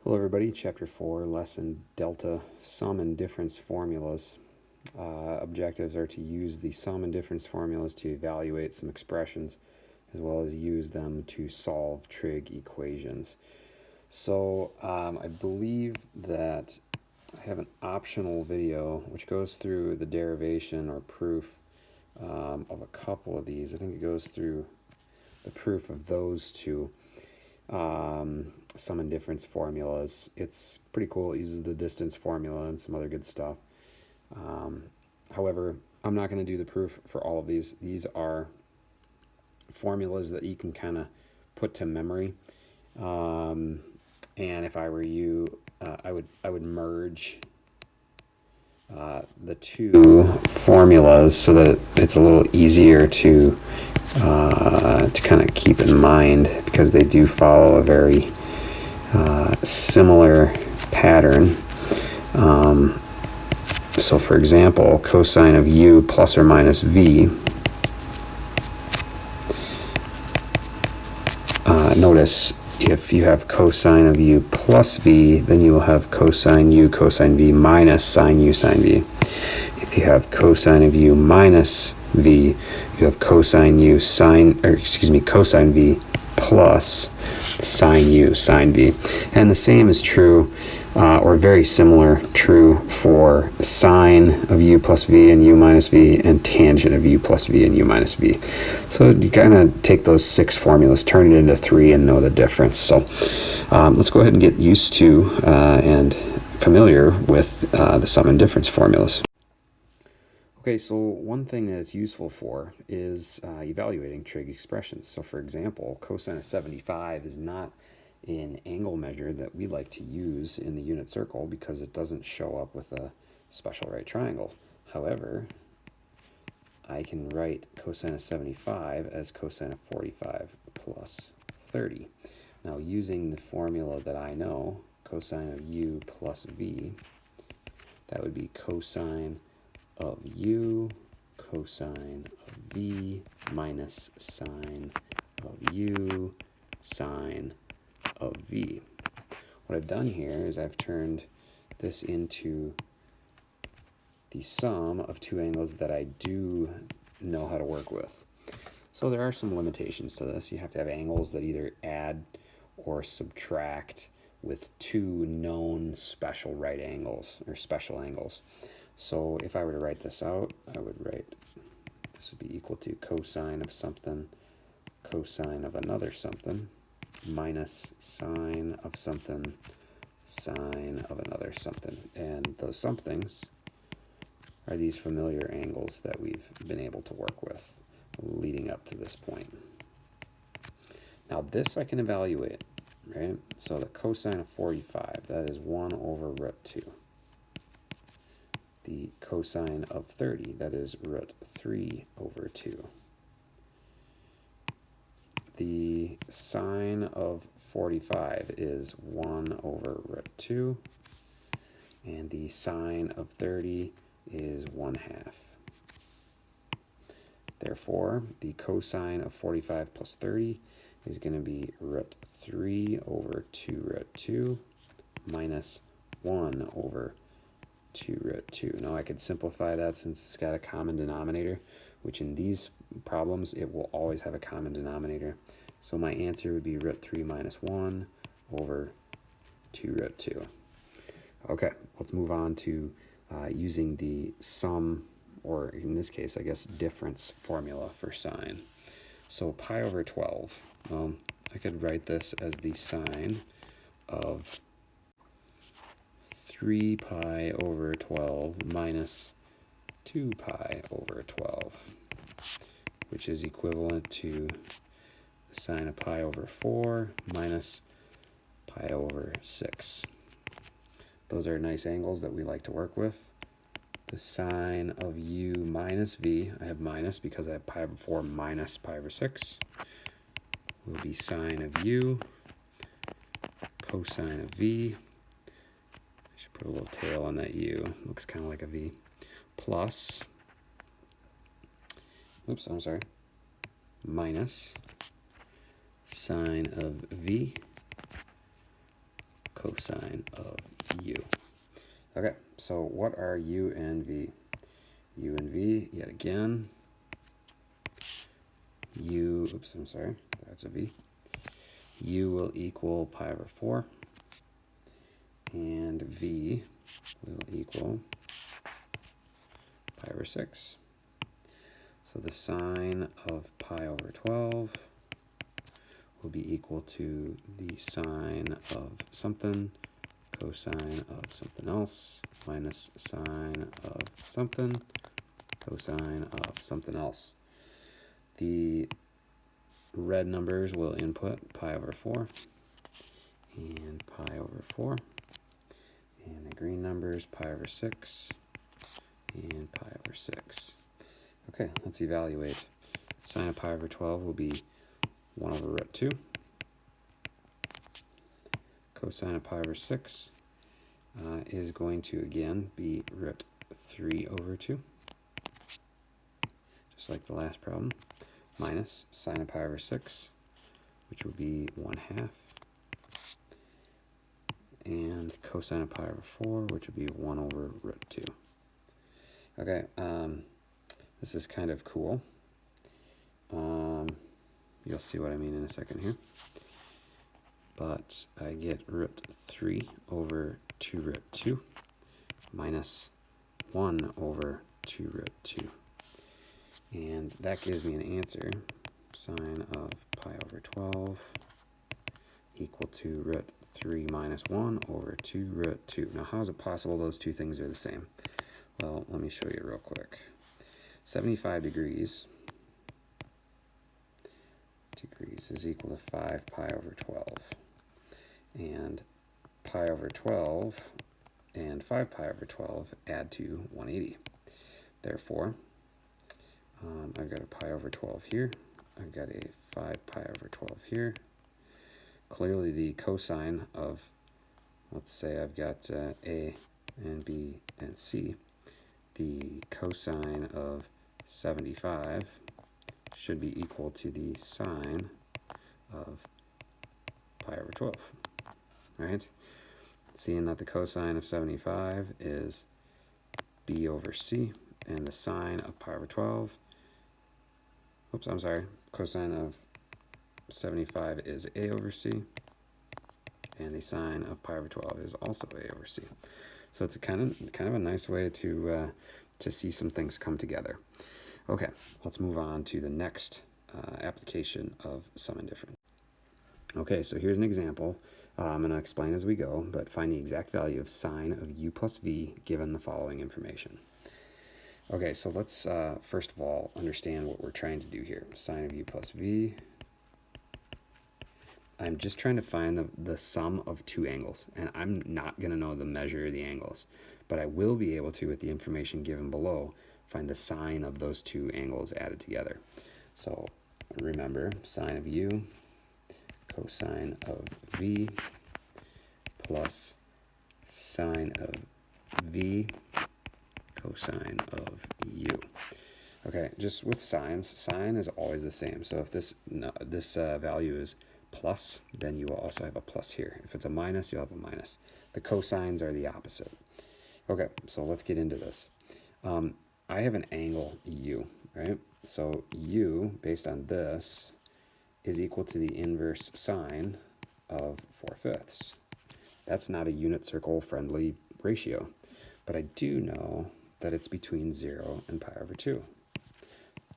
Hello everybody, Chapter 4, Lesson Delta, Sum and Difference Formulas. Objectives are to use the sum and difference formulas to evaluate some expressions, as well as use them to solve trig equations. So I believe that I have an optional video which goes through the derivation or proof of a couple of these. I think it goes through the proof of those two sum and difference formulas. It's pretty cool. It uses the distance formula and some other good stuff. However, I'm not going to do the proof for all of these. These are formulas that you can kind of put to memory. And if I were you, I would merge the two formulas so that it's a little easier to kind of keep in mind, because they do follow a very similar pattern. So for example, cosine of u plus or minus v. Notice if you have cosine of u plus v, then you will have cosine u cosine v minus sine u sine v. If you have cosine of u minus v, you have cosine u cosine v plus sine u sine v. And the same is true, or very similar, true for sine of u plus v and u minus v, and tangent of u plus v and u minus v. So you kind of take those 6 formulas, turn it into 3, and know the difference. So let's go ahead and get used to and familiar with the sum and difference formulas. Okay, so one thing that it's useful for is evaluating trig expressions. So for example, cosine of 75 is not an angle measure that we like to use in the unit circle because it doesn't show up with a special right triangle. However, I can write cosine of 75 as cosine of 45 plus 30. Now, using the formula that I know, cosine of u plus v, that would be cosine of u cosine of v minus sine of u sine of v. What I've done here is I've turned this into the sum of two angles that I do know how to work with. So there are some limitations to this. You have to have angles that either add or subtract with two known special right angles or special angles. So if I were to write this out, I would write this would be equal to cosine of something, cosine of another something, minus sine of something, sine of another something. And those somethings are these familiar angles that we've been able to work with leading up to this point. Now this I can evaluate, right? So the cosine of 45, that is 1 over root 2. The cosine of 30, that is root 3 over 2. The sine of 45 is 1 over root 2. And the sine of 30 is 1/2. Therefore, the cosine of 45 plus 30 is going to be root 3 over 2 root 2 minus 1 over 2 root 2. Now I could simplify that since it's got a common denominator, which in these problems it will always have a common denominator. So my answer would be root 3 minus 1 over 2 root 2. Okay, let's move on to using the sum, or in this case, I guess, difference formula for sine. So pi over 12, I could write this as the sine of 3 pi over 12 minus 2 pi over 12, which is equivalent to the sine of pi over 4 minus pi over 6. Those are nice angles that we like to work with. The sine of u minus v, I have minus because I have pi over 4 minus pi over 6, will be sine of u cosine of v. I should put a little tail on that u. Looks kind of like a v. Plus, minus sine of v cosine of u. Okay, so what are u and v? U and v, yet again, oops, I'm sorry, that's a v. U will equal pi over 4, and v will equal pi over 6. So the sine of pi over 12 will be equal to the sine of something, cosine of something else, minus sine of something, cosine of something else. The red numbers will input pi over 4 and pi over 4. And the green numbers, pi over 6 and pi over 6. Okay, let's evaluate. Sine of pi over 12 will be 1 over root 2. Cosine of pi over 6 is going to, again, be root 3 over 2. Just like the last problem. Minus sine of pi over 6, which will be 1/2. And cosine of pi over 4, which would be 1 over root 2. Okay, this is kind of cool. You'll see what I mean in a second here. But I get root 3 over 2 root 2 minus 1 over 2 root 2. And that gives me an answer, sine of pi over 12 equal to root 3 minus 1 over 2 root 2. Now, how is it possible those two things are the same? Well, let me show you real quick. 75 degrees is equal to 5 pi over 12. And pi over 12 and 5 pi over 12 add to 180. Therefore, I've got a pi over 12 here. I've got a 5 pi over 12 here. Clearly the cosine of, let's say I've got A and B and C. The cosine of 75 should be equal to the sine of pi over 12, right? Seeing that the cosine of 75 is B over C, and the sine of pi over 12, cosine of 75 is A over C, and the sine of pi over 12 is also A over C. So it's a kind of a nice way to see some things come together. Okay, let's move on to the next application of sum and difference. Okay, so here's an example. I'm going to explain as we go, but find the exact value of sine of u plus v given the following information. Okay, so let's first of all understand what we're trying to do here. Sine of u plus v. I'm just trying to find the sum of two angles, and I'm not going to know the measure of the angles, but I will be able to, with the information given below, find the sine of those two angles added together. So remember, sine of u, cosine of v, plus sine of v, cosine of u. Okay, just with sines, sine is always the same. So if this value is plus, then you will also have a plus here. If it's a minus, you'll have a minus. The cosines are the opposite. Okay, so let's get into this. I have an angle u, right? So u, based on this, is equal to the inverse sine of 4/5. That's not a unit circle friendly ratio, but I do know that it's between 0 and pi over 2.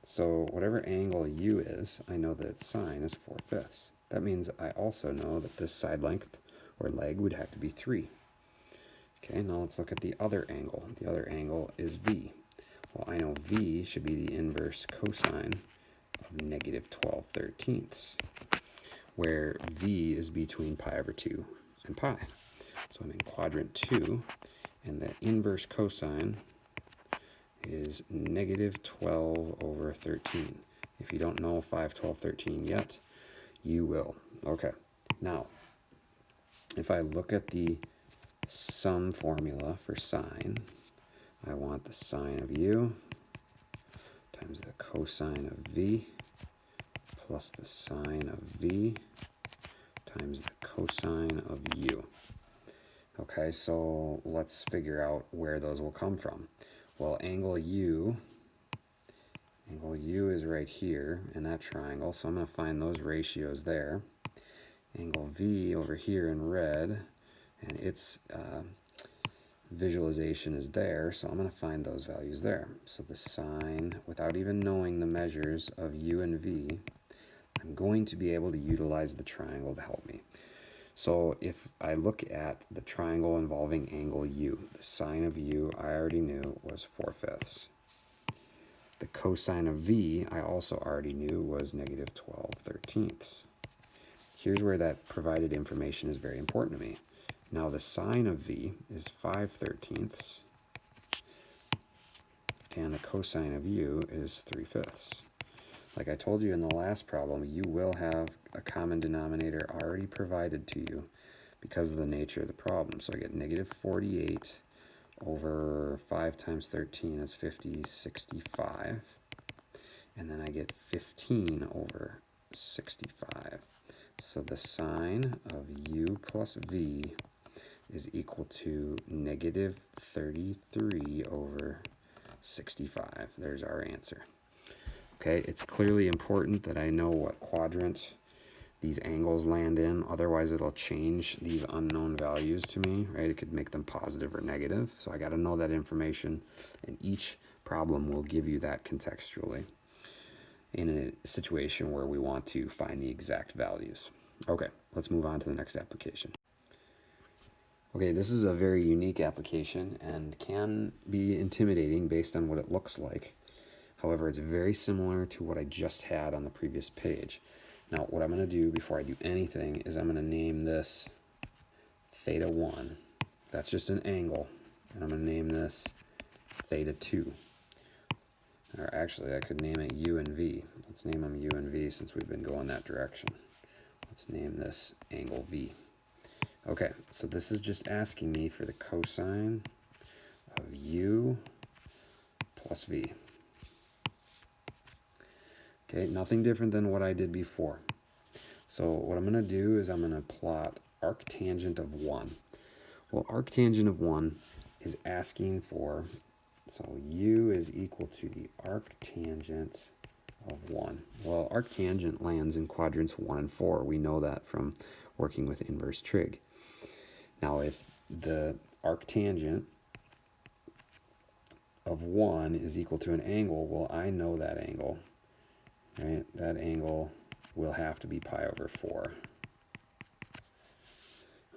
So whatever angle u is, I know that its sine is 4/5. That means I also know that this side length or leg would have to be 3. Okay, now let's look at the other angle. The other angle is v. Well, I know v should be the inverse cosine of negative 12/13, where v is between pi over 2 and pi. So I'm in quadrant 2, and the inverse cosine is negative 12/13. If you don't know 5, 12, 13 yet, you will. Okay, now, if I look at the sum formula for sine, I want the sine of u times the cosine of v plus the sine of v times the cosine of u. Okay, so let's figure out where those will come from. Well, angle U is right here in that triangle, so I'm going to find those ratios there. Angle V over here in red, and its visualization is there, so I'm going to find those values there. So the sine, without even knowing the measures of U and V, I'm going to be able to utilize the triangle to help me. So if I look at the triangle involving angle U, the sine of U I already knew was 4/5. The cosine of V I also already knew was negative 12/13. Here's where that provided information is very important to me. Now the sine of V is 5/13, and the cosine of U is 3/5. Like I told you in the last problem, you will have a common denominator already provided to you because of the nature of the problem. So I get negative 48 over 5 times 13 is 50, 65. And then I get 15 over 65. So the sine of U plus V is equal to negative 33 over 65. There's our answer. Okay, it's clearly important that I know what quadrant these angles land in, otherwise it'll change these unknown values to me, right? It could make them positive or negative, so I got to know that information, and each problem will give you that contextually in a situation where we want to find the exact values. Okay, let's move on to the next application. Okay, this is a very unique application and can be intimidating based on what it looks like. However, it's very similar to what I just had on the previous page. Now, what I'm going to do before I do anything is I'm going to name this theta 1. That's just an angle. And I'm going to name this theta 2. Or actually, I could name it U and V. Let's name them U and V since we've been going that direction. Let's name this angle V. Okay, so this is just asking me for the cosine of U plus V. Okay, nothing different than what I did before. So what I'm going to do is I'm going to plot arctangent of 1. Well, arctangent of 1 is asking for, so U is equal to the arctangent of 1. Well, arctangent lands in quadrants 1 and 4. We know that from working with inverse trig. Now, if the arctangent of 1 is equal to an angle, well, I know that angle. Right, that angle will have to be pi over 4.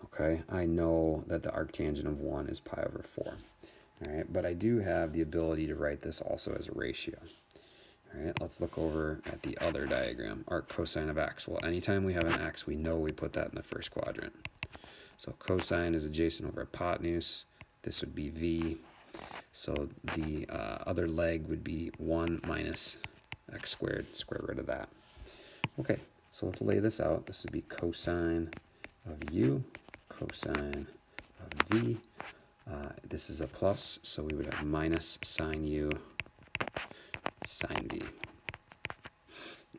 Okay, I know that the arctangent of 1 is pi over 4. All right, but I do have the ability to write this also as a ratio. All right, let's look over at the other diagram, arc cosine of x. Well, anytime we have an x, we know we put that in the first quadrant. So cosine is adjacent over hypotenuse. This would be v. So the other leg would be 1 minus x squared, square root of that. Okay, so let's lay this out. This would be cosine of u, cosine of v. This is a plus, so we would have minus sine u, sine v.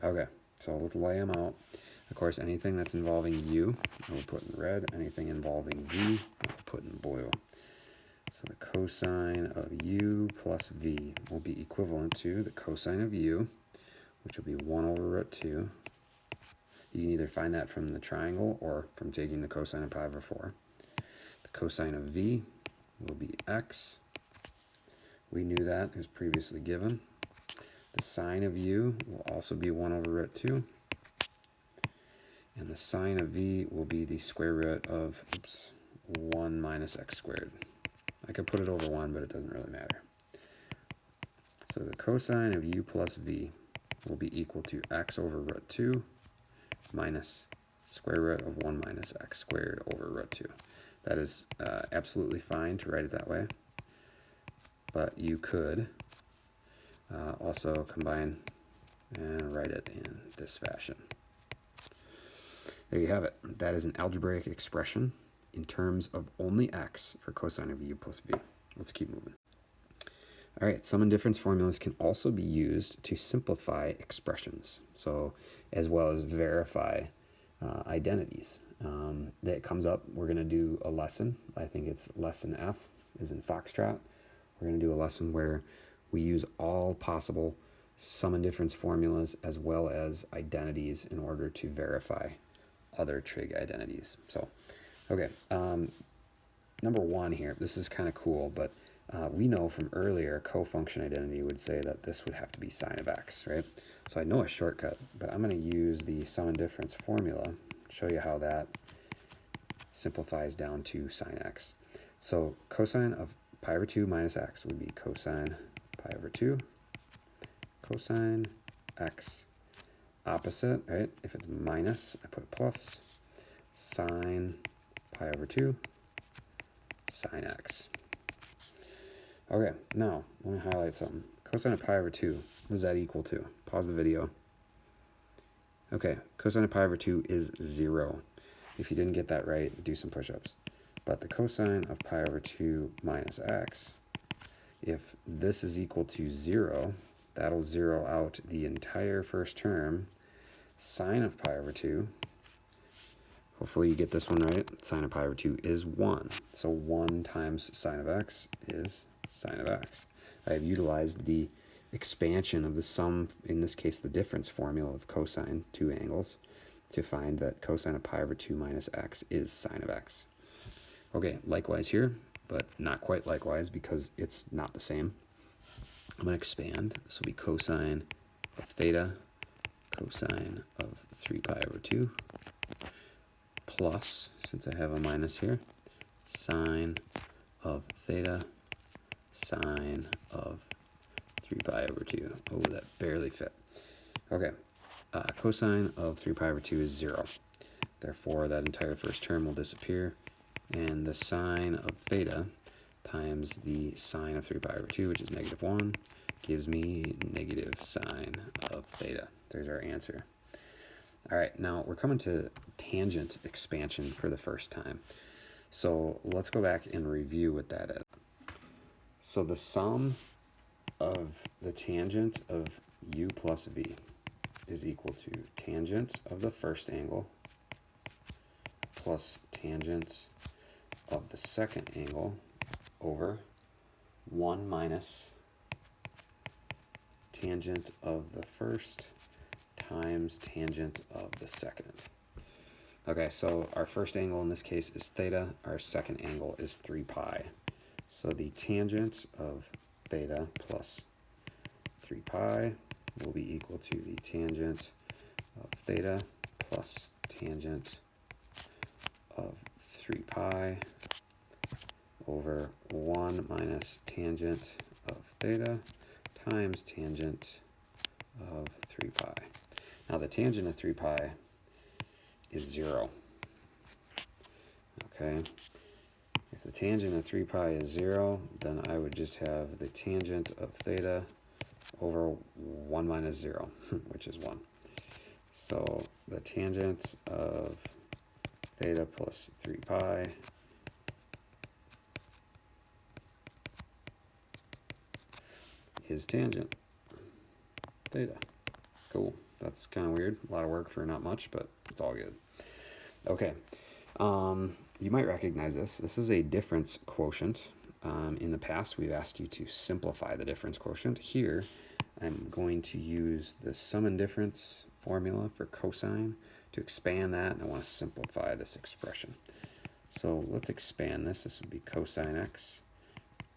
Okay, so let's lay them out. Of course, anything that's involving u, we'll put in red. Anything involving v, we'll put in blue. So the cosine of u plus v will be equivalent to the cosine of u, which will be 1 over root 2. You can either find that from the triangle or from taking the cosine of pi over 4. The cosine of v will be x. We knew that, it was previously given. The sine of u will also be 1 over root 2. And the sine of v will be the square root of 1 minus x squared. I could put it over 1, but it doesn't really matter. So the cosine of u plus v will be equal to x over root 2 minus square root of 1 minus x squared over root 2. That is absolutely fine to write it that way. But you could also combine and write it in this fashion. There you have it. That is an algebraic expression in terms of only x for cosine of u plus v. Let's keep moving. All right, sum and difference formulas can also be used to simplify expressions, so as well as verify identities. that comes up, we're going to do a lesson. I think it's lesson F is in Foxtrot. We're going to do a lesson where we use all possible sum and difference formulas as well as identities in order to verify other trig identities. So, okay, number one here, this is kind of cool, but we know from earlier cofunction identity would say that this would have to be sine of x, right? So I know a shortcut, but I'm going to use the sum and difference formula, show you how that simplifies down to sine x. So cosine of pi over 2 minus x would be cosine pi over 2 cosine x. Opposite, right? If it's minus, I put a plus. Sine pi over 2 sine x. Okay, now let me highlight something. Cosine of pi over 2, what does that equal to? Pause the video. Okay, cosine of pi over 2 is 0. If you didn't get that right, do some push-ups. But the cosine of pi over 2 minus x, if this is equal to 0, that'll zero out the entire first term. Sine of pi over 2, hopefully you get this one right, sine of pi over 2 is 1. So 1 times sine of x is sine of x. I have utilized the expansion of the sum, in this case the difference formula of cosine, two angles, to find that cosine of pi over 2 minus x is sine of x. Okay, likewise here, but not quite likewise because it's not the same. I'm going to expand. This will be cosine of theta cosine of 3 pi over 2 plus, since I have a minus here, sine of theta sine of 3 pi over 2. Oh, that barely fit. Okay, cosine of 3 pi over 2 is 0. Therefore, that entire first term will disappear, and the sine of theta times the sine of 3 pi over 2, which is negative 1, gives me negative sine of theta. There's our answer. All right, now we're coming to tangent expansion for the first time. So let's go back and review what that is. So the sum of the tangent of u plus v is equal to tangent of the first angle plus tangent of the second angle over 1 minus tangent of the first times tangent of the second. Okay, so our first angle in this case is theta, our second angle is 3 pi. So the tangent of theta plus 3 pi will be equal to the tangent of theta plus tangent of 3 pi over 1 minus tangent of theta times tangent of 3 pi. Now the tangent of 3 pi is 0. Okay, if the tangent of 3 pi is 0, then I would just have the tangent of theta over 1 minus 0, which is 1. So the tangent of theta plus 3 pi is tangent theta. Cool. That's kind of weird. A lot of work for not much, but it's all good. Okay. You might recognize this. This is a difference quotient. In the past, we've asked you to simplify the difference quotient. Here, I'm going to use the sum and difference formula for cosine to expand that, and I want to simplify this expression. So let's expand this. This would be cosine x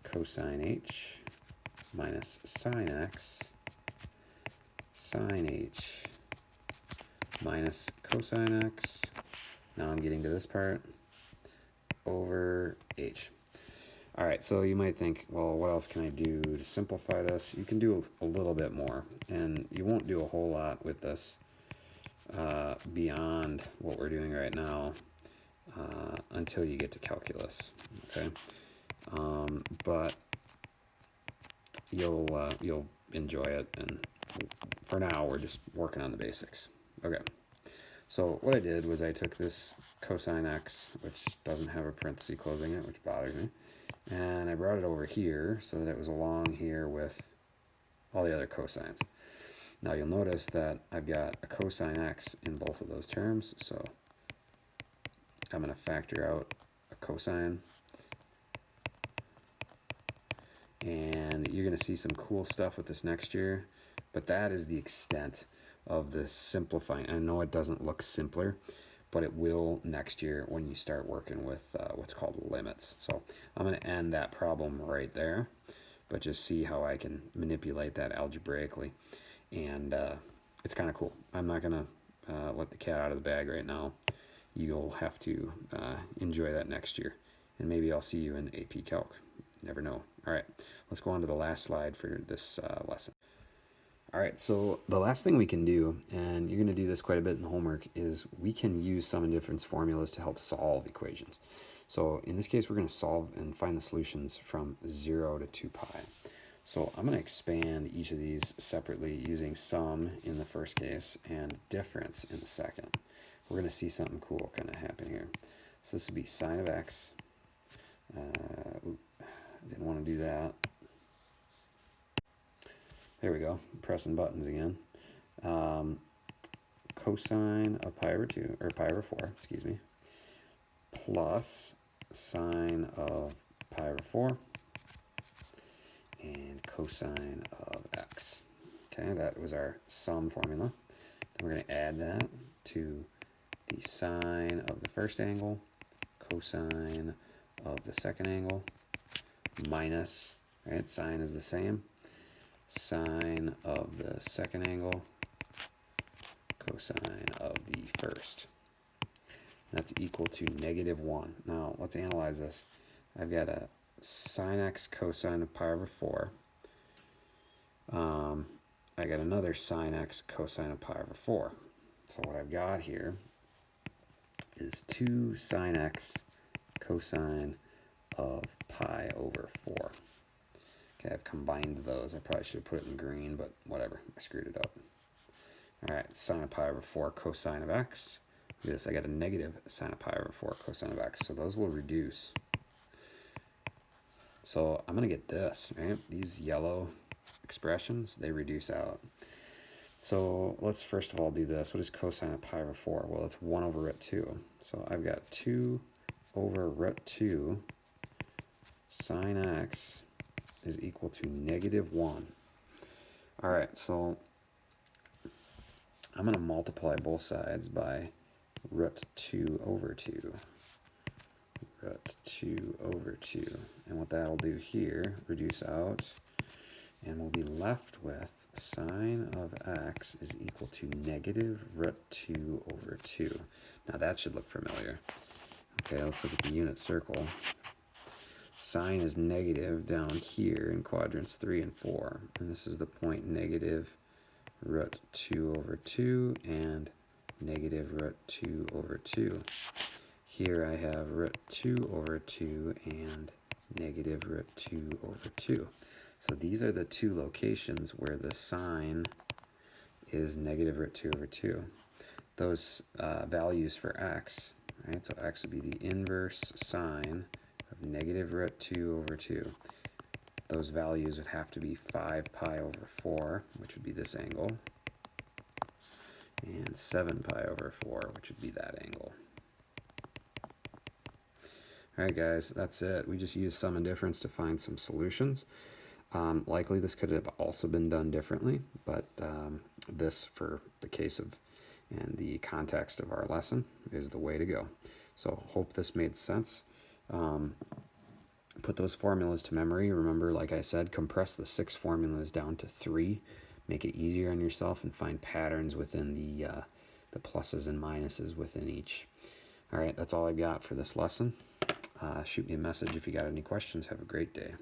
cosine h minus sine x sine h minus cosine x. Now I'm getting to this part over h. All right, so you might think, well, what else can I do to simplify this? You can do a little bit more, and you won't do a whole lot with this beyond what we're doing right now until you get to calculus, okay? But you'll enjoy it, and for now, we're just working on the basics. Okay, so what I did was I took this cosine x, which doesn't have a parenthesis closing it, which bothers me, and I brought it over here so that it was along here with all the other cosines. Now you'll notice that I've got a cosine x in both of those terms, so I'm going to factor out a cosine. And you're going to see some cool stuff with this next year. But that is the extent of the simplifying. I know it doesn't look simpler, but it will next year when you start working with what's called limits. So I'm going to end that problem right there, but just see how I can manipulate that algebraically. And it's kind of cool. I'm not going to let the cat out of the bag right now. You'll have to enjoy that next year. And maybe I'll see you in AP Calc. Never know. All right, let's go on to the last slide for this lesson. All right, so the last thing we can do, and you're going to do this quite a bit in the homework, is we can use sum and difference formulas to help solve equations. So in this case, we're going to solve and find the solutions from 0 to 2 pi. So I'm going to expand each of these separately using sum in the first case and difference in the second. We're going to see something cool kind of happen here. So this would be sine of x. Didn't want to do that. There we go, pressing buttons again. Cosine of pi over 2, or pi over 4, excuse me, plus sine of pi over 4 and cosine of x. Okay, that was our sum formula. Then we're going to add that to the sine of the first angle, cosine of the second angle, minus, right, sine is the same, sine of the second angle, cosine of the first. That's equal to -1. Now let's analyze this. I've got a sine x cosine of pi over 4. I got another sine x cosine of pi over 4. So what I've got here is 2 sine x cosine of pi over 4. Okay, I've combined those. I probably should have put it in green, but whatever. I screwed it up. All right, sine of pi over 4 cosine of x. Look at this. I got a negative sine of pi over 4 cosine of x. So those will reduce. So I'm going to get this, right? These yellow expressions, they reduce out. So let's first of all do this. What is cosine of pi over 4? Well, it's 1 over root 2. So I've got 2 over root 2 sine x is equal to -1. All right, so I'm going to multiply both sides by root 2 over 2. Root 2 over 2. And what that'll do here, reduce out, and we'll be left with sine of x is equal to -root 2 over 2. Now that should look familiar. Okay, let's look at the unit circle. Sine is negative down here in quadrants 3 and 4. And this is the point -root 2 over 2 and -root 2 over 2. Here I have root 2 over 2 and -root 2 over 2. So these are the two locations where the sine is -root 2 over 2. Those values for x, right? So x would be the inverse sine of -root 2 over 2. Those values would have to be 5 pi over 4, which would be this angle, and 7 pi over 4, which would be that angle. All right, guys, that's it. We just used sum and difference to find some solutions. Likely this could have also been done differently, but this, for the case of and the context of our lesson, is the way to go. So hope this made sense. Put those formulas to memory. Remember, like I said, compress the 6 formulas down to 3. Make it easier on yourself and find patterns within the pluses and minuses within each. All right, that's all I've got for this lesson. Shoot me a message if you got any questions. Have a great day.